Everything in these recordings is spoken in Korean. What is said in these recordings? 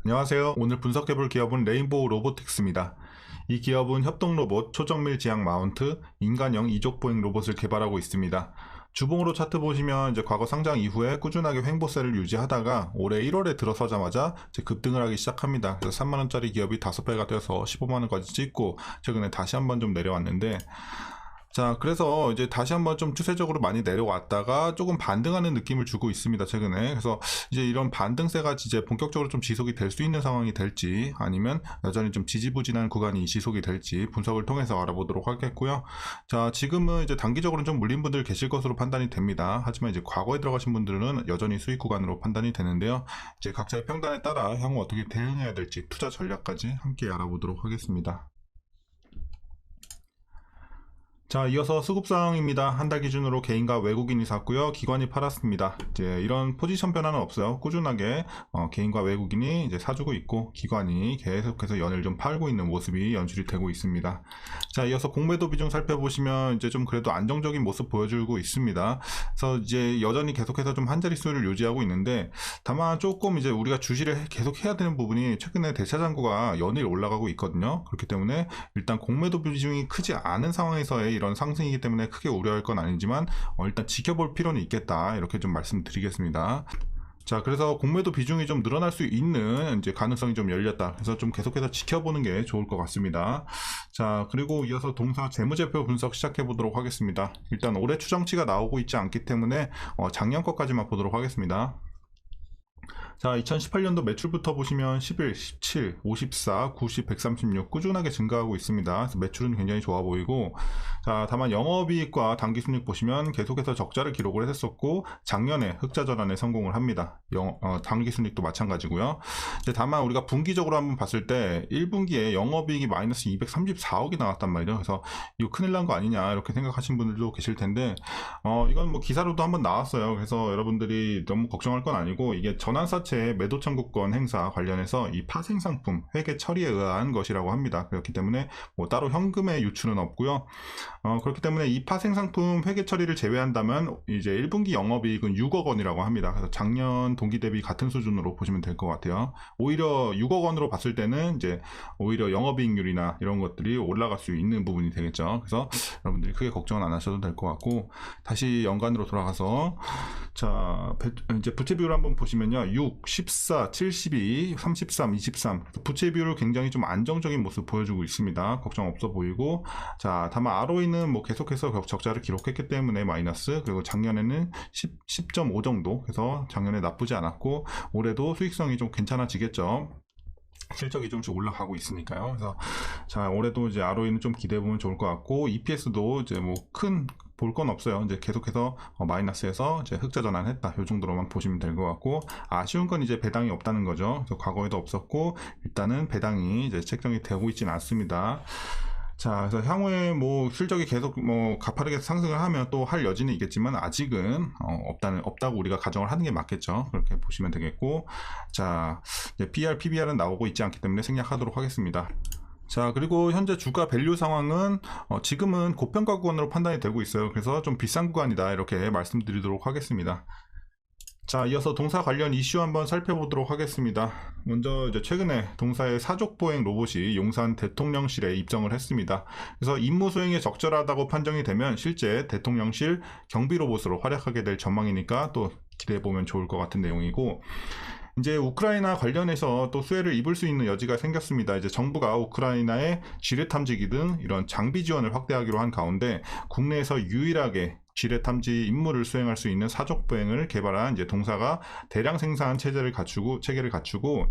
안녕하세요. 오늘 분석해볼 기업은 레인보우 로보틱스입니다. 이 기업은 협동 로봇, 초정밀 지향 마운트, 인간형 이족 보행 로봇을 개발하고 있습니다. 주봉으로 차트 보시면 이제 과거 상장 이후에 꾸준하게 횡보세를 유지하다가 올해 1월에 들어서자마자 이제 급등을 하기 시작합니다. 그래서 3만원짜리 기업이 5배가 되어서 15만원까지 찍고 최근에 다시 한번 좀 내려왔는데, 자, 그래서 이제 다시 한번 좀 추세적으로 많이 내려왔다가 조금 반등하는 느낌을 주고 있습니다, 최근에. 그래서 이제 이런 반등세가 이제 본격적으로 좀 지속이 될 수 있는 상황이 될지, 아니면 여전히 좀 지지부진한 구간이 지속이 될지 분석을 통해서 알아보도록 하겠고요. 자, 지금은 이제 단기적으로는 좀 물린 분들 계실 것으로 판단이 됩니다. 하지만 이제 과거에 들어가신 분들은 여전히 수익 구간으로 판단이 되는데요. 이제 각자의 평단에 따라 향후 어떻게 대응해야 될지 투자 전략까지 함께 알아보도록 하겠습니다. 자, 이어서 수급상황입니다. 한 달 기준으로 개인과 외국인이 샀고요. 기관이 팔았습니다. 이제 이런 포지션 변화는 없어요. 꾸준하게 개인과 외국인이 이제 사주고 있고 기관이 계속해서 연을 좀 팔고 있는 모습이 연출이 되고 있습니다. 자, 이어서 공매도 비중 살펴보시면 이제 좀 그래도 안정적인 모습 보여주고 있습니다. 그래서 이제 여전히 계속해서 좀 한 자릿수를 유지하고 있는데, 다만 조금 이제 우리가 주시를 계속 해야 되는 부분이 최근에 대차장고가 연일 올라가고 있거든요. 그렇기 때문에 일단 공매도 비중이 크지 않은 상황에서의 이런 상승이기 때문에 크게 우려할 건 아니지만 일단 지켜볼 필요는 있겠다, 이렇게 좀 말씀드리겠습니다. 자, 그래서 공매도 비중이 좀 늘어날 수 있는 이제 가능성이 좀 열렸다. 그래서 좀 계속해서 지켜보는 게 좋을 것 같습니다. 자, 그리고 이어서 동사 재무제표 분석 시작해 보도록 하겠습니다. 일단 올해 추정치가 나오고 있지 않기 때문에 작년 것까지만 보도록 하겠습니다. 자, 2018년도 매출부터 보시면 11, 17, 54, 90, 136 꾸준하게 증가하고 있습니다. 그래서 매출은 굉장히 좋아 보이고, 자, 다만 영업이익과 당기순이익 보시면 계속해서 적자를 기록을 했었고 작년에 흑자 전환에 성공을 합니다. 당기순이익도 마찬가지고요. 다만 우리가 분기적으로 한번 봤을 때 1분기에 영업이익이 마이너스 234억이 나왔단 말이에요. 그래서 이거 큰일 난 거 아니냐 이렇게 생각하신 분들도 계실 텐데, 이건 뭐 기사로도 한번 나왔어요. 그래서 여러분들이 너무 걱정할 건 아니고, 이게 전환사채 매도 청구권 행사 관련해서 이 파생 상품 회계 처리에 의한 것이라고 합니다. 그렇기 때문에 뭐 따로 현금의 유출은 없고요. 그렇기 때문에 이 파생 상품 회계 처리를 제외한다면 이제 1분기 영업이익은 6억 원이라고 합니다. 그래서 작년 동기 대비 같은 수준으로 보시면 될 것 같아요. 오히려 6억 원으로 봤을 때는 이제 오히려 영업이익률이나 이런 것들이 올라갈 수 있는 부분이 되겠죠. 그래서 여러분들이 크게 걱정은 안 하셔도 될 것 같고, 다시 연간으로 돌아가서 자, 이제 부채 비율 한번 보시면요. 6, 14, 72, 33, 23. 부채 비율을 굉장히 좀 안정적인 모습 보여주고 있습니다. 걱정 없어 보이고, 자, 다만 ROE는 뭐 계속해서 적자를 기록했기 때문에 마이너스, 그리고 작년에는 10.5 정도, 그래서 작년에 나쁘지 않았고 올해도 수익성이 좀 괜찮아지겠죠. 실적이 좀씩 올라가고 있으니까요. 그래서 자, 올해도 이제 ROE는 좀 기대해 보면 좋을 것 같고, EPS도 이제 뭐 큰 볼 건 없어요. 이제 계속해서 마이너스에서 이제 흑자 전환했다, 요 정도로만 보시면 될 것 같고, 아쉬운 건 이제 배당이 없다는 거죠. 그래서 과거에도 없었고 일단은 배당이 이제 책정이 되고 있지는 않습니다. 자, 그래서 향후에 뭐 실적이 계속 뭐 가파르게 상승을 하면 또 할 여지는 있겠지만 아직은 없다고 우리가 가정을 하는 게 맞겠죠. 그렇게 보시면 되겠고, 자, 이제 PR, PBR은 나오고 있지 않기 때문에 생략하도록 하겠습니다. 자, 그리고 현재 주가 밸류 상황은 지금은 고평가 구간으로 판단이 되고 있어요. 그래서 좀 비싼 구간이다, 이렇게 말씀드리도록 하겠습니다. 자, 이어서 동사 관련 이슈 한번 살펴보도록 하겠습니다. 먼저 이제 최근에 동사의 사족보행 로봇이 용산 대통령실에 입성을 했습니다. 그래서 임무 수행에 적절하다고 판정이 되면 실제 대통령실 경비 로봇으로 활약하게 될 전망이니까 또 기대해보면 좋을 것 같은 내용이고, 이제 우크라이나 관련해서 또 수혜를 입을 수 있는 여지가 생겼습니다. 이제 정부가 우크라이나의 지뢰 탐지기 등 이런 장비 지원을 확대하기로 한 가운데, 국내에서 유일하게 지뢰 탐지 임무를 수행할 수 있는 사족 보행을 개발한 이제 동사가 대량 생산 체계를 갖추고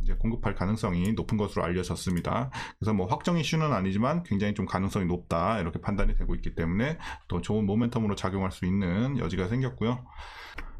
이제 공급할 가능성이 높은 것으로 알려졌습니다. 그래서 뭐 확정 이슈는 아니지만 굉장히 좀 가능성이 높다, 이렇게 판단이 되고 있기 때문에 또 좋은 모멘텀으로 작용할 수 있는 여지가 생겼고요.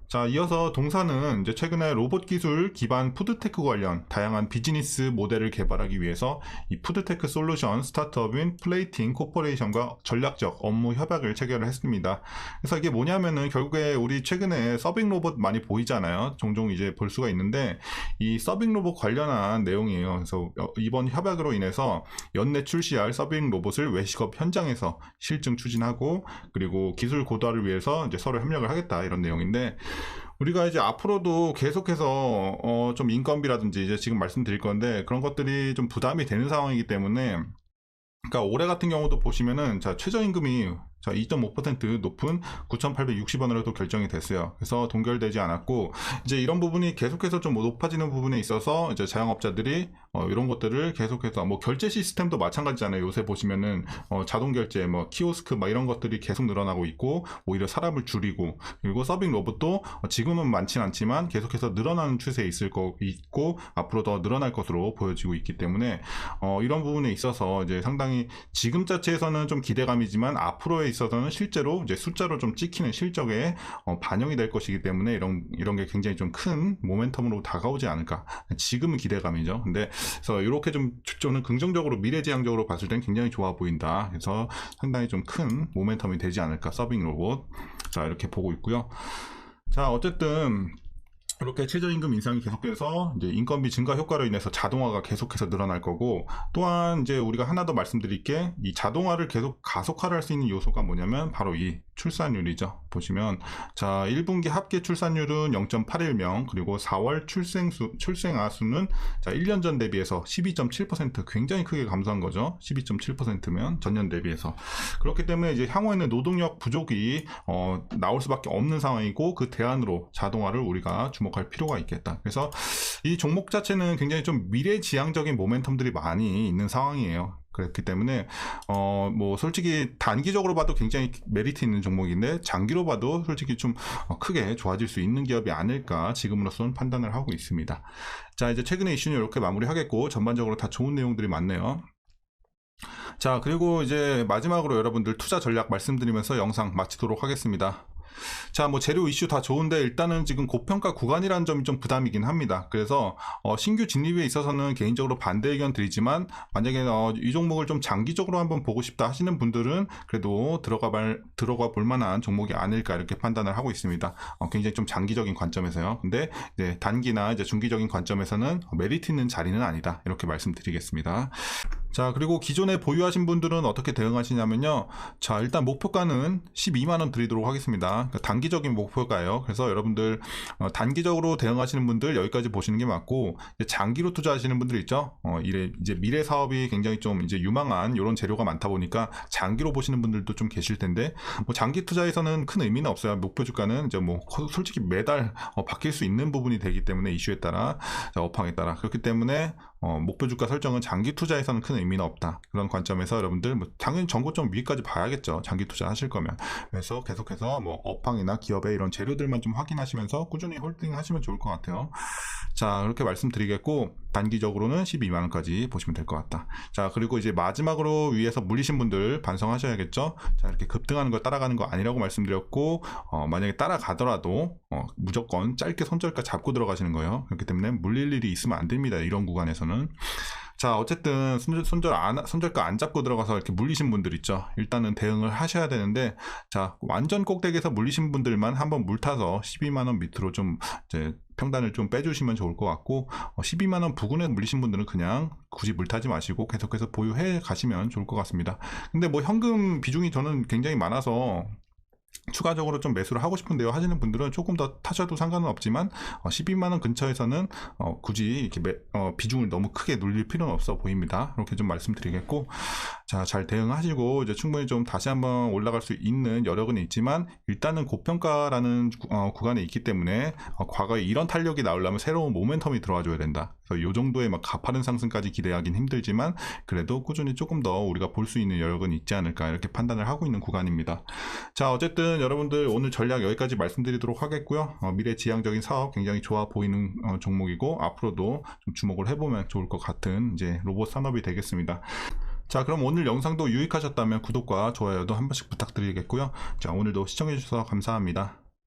자, 이어서 동사는 이제 최근에 로봇 기술 기반 푸드테크 관련 다양한 비즈니스 모델을 개발하기 위해서 이 푸드테크 솔루션 스타트업인 플레이팅 코퍼레이션과 전략적 업무 협약을 체결을 했습니다. 그래서 이게 뭐냐면은 결국에 우리 최근에 서빙 로봇 많이 보이잖아요. 종종 이제 볼 수가 있는데, 이 서빙 로봇 관련한 내용이에요. 그래서 이번 협약으로 인해서 연내 출시할 서빙 로봇을 외식업 현장에서 실증 추진하고, 그리고 기술 고도화를 위해서 이제 서로 협력을 하겠다, 이런 내용인데, 우리가 이제 앞으로도 계속해서 좀 인건비라든지 이제 지금 말씀드릴 건데 그런 것들이 좀 부담이 되는 상황이기 때문에, 그러니까 올해 같은 경우도 보시면은 자 최저임금이 자 2.5% 높은 9,860원으로 결정이 됐어요. 그래서 동결되지 않았고, 이제 이런 부분이 계속해서 좀 높아지는 부분에 있어서 이제 자영업자들이 이런 것들을 계속해서 뭐 결제 시스템도 마찬가지잖아요. 요새 보시면은 자동 결제, 뭐 키오스크 막 이런 것들이 계속 늘어나고 있고, 오히려 사람을 줄이고, 그리고 서빙 로봇도 지금은 많진 않지만 계속해서 늘어나는 추세에 있을 거 있고 앞으로 더 늘어날 것으로 보여지고 있기 때문에 이런 부분에 있어서 이제 상당히 지금 자체에서는 좀 기대감이지만 앞으로의 있어서는 실제로 이제 숫자로 좀 찍히는 실적에 반영이 될 것이기 때문에 이런 게 굉장히 좀 큰 모멘텀으로 다가오지 않을까. 지금은 기대감이죠. 근데 그래서 이렇게 좀 저는 긍정적으로 미래지향적으로 봤을 땐 굉장히 좋아 보인다. 그래서 상당히 좀 큰 모멘텀이 되지 않을까. 서빙 로봇. 자, 이렇게 보고 있고요. 자, 어쨌든 이렇게 최저임금 인상이 계속돼서 이제 인건비 증가 효과로 인해서 자동화가 계속해서 늘어날 거고, 또한 이제 우리가 하나 더 말씀드릴 게, 이 자동화를 계속 가속화를 할 수 있는 요소가 뭐냐면 바로 이 출산율이죠. 보시면 자 1분기 합계 출산율은 0.81명, 그리고 4월 출생아 수는 자 1년 전 대비해서 12.7% 굉장히 크게 감소한 거죠. 12.7%면 전년 대비해서. 그렇기 때문에 이제 향후에는 노동력 부족이 나올 수밖에 없는 상황이고, 그 대안으로 자동화를 우리가 주목할 필요가 있겠다. 그래서 이 종목 자체는 굉장히 좀 미래지향적인 모멘텀들이 많이 있는 상황이에요. 그렇기 때문에 뭐 솔직히 단기적으로 봐도 굉장히 메리트 있는 종목인데, 장기로 봐도 솔직히 좀 크게 좋아질 수 있는 기업이 아닐까 지금으로서는 판단을 하고 있습니다. 자, 이제 최근의 이슈는 이렇게 마무리하겠고, 전반적으로 다 좋은 내용들이 많네요. 자, 그리고 이제 마지막으로 여러분들 투자 전략 말씀드리면서 영상 마치도록 하겠습니다. 자, 뭐 재료 이슈 다 좋은데 일단은 지금 고평가 구간이라는 점이 좀 부담이긴 합니다. 그래서 신규 진입에 있어서는 개인적으로 반대 의견 드리지만, 만약에 이 종목을 좀 장기적으로 한번 보고 싶다 하시는 분들은 그래도 들어가 볼 만한 종목이 아닐까 이렇게 판단을 하고 있습니다. 굉장히 좀 장기적인 관점에서요. 근데 이제 단기나 이제 중기적인 관점에서는 메리트 있는 자리는 아니다 이렇게 말씀드리겠습니다. 자, 그리고 기존에 보유하신 분들은 어떻게 대응하시냐면요. 자, 일단 목표가는 12만원 드리도록 하겠습니다. 그러니까 단기적인 목표가예요. 그래서 여러분들 단기적으로 대응하시는 분들 여기까지 보시는 게 맞고, 장기로 투자하시는 분들 있죠. 이제 미래 사업이 굉장히 좀 이제 유망한 이런 재료가 많다 보니까 장기로 보시는 분들도 좀 계실 텐데, 뭐 장기 투자에서는 큰 의미는 없어요. 목표 주가는 이제 뭐 솔직히 매달 바뀔 수 있는 부분이 되기 때문에, 이슈에 따라, 업황에 따라. 그렇기 때문에 목표 주가 설정은 장기 투자에서는 큰 의미는 없다. 그런 관점에서 여러분들 뭐 당연히 전고점 위까지 봐야겠죠. 장기 투자 하실 거면. 그래서 계속해서 뭐 업황이나 기업의 이런 재료들만 좀 확인하시면서 꾸준히 홀딩 하시면 좋을 것 같아요. 자, 그렇게 말씀드리겠고, 단기적으로는 12만원까지 보시면 될 것 같다. 자, 그리고 이제 마지막으로 위에서 물리신 분들 반성하셔야겠죠. 자, 이렇게 급등하는 거 따라가는 거 아니라고 말씀드렸고, 만약에 따라가더라도 무조건 짧게 손절가 잡고 들어가시는 거예요. 그렇기 때문에 물릴 일이 있으면 안 됩니다. 이런 구간에서는. 자, 어쨌든 손절가 안 잡고 들어가서 이렇게 물리신 분들 있죠. 일단은 대응을 하셔야 되는데, 자, 완전 꼭대기에서 물리신 분들만 한번 물타서 12만원 밑으로 좀 이제 평단을 좀 빼주시면 좋을 것 같고, 12만원 부근에 물리신 분들은 그냥 굳이 물타지 마시고 계속해서 보유해 가시면 좋을 것 같습니다. 근데 뭐 현금 비중이 저는 굉장히 많아서 추가적으로 좀 매수를 하고 싶은데요 하시는 분들은 조금 더 타셔도 상관은 없지만, 12만원 근처에서는 굳이 이렇게 비중을 너무 크게 눌릴 필요는 없어 보입니다. 이렇게 좀 말씀드리겠고, 자, 잘 대응하시고 이제 충분히 좀 다시 한번 올라갈 수 있는 여력은 있지만, 일단은 고평가라는 구간에 있기 때문에 과거에 이런 탄력이 나오려면 새로운 모멘텀이 들어와줘야 된다. 그래서 이 정도의 막 가파른 상승까지 기대하긴 힘들지만, 그래도 꾸준히 조금 더 우리가 볼 수 있는 여력은 있지 않을까 이렇게 판단을 하고 있는 구간입니다. 자, 어쨌든 여러분들 오늘 전략 여기까지 말씀드리도록 하겠고요. 미래지향적인 사업 굉장히 좋아 보이는 종목이고, 앞으로도 좀 주목을 해보면 좋을 것 같은 이제 로봇 산업이 되겠습니다. 자, 그럼 오늘 영상도 유익하셨다면 구독과 좋아요도 한 번씩 부탁드리겠고요. 자, 오늘도 시청해주셔서 감사합니다.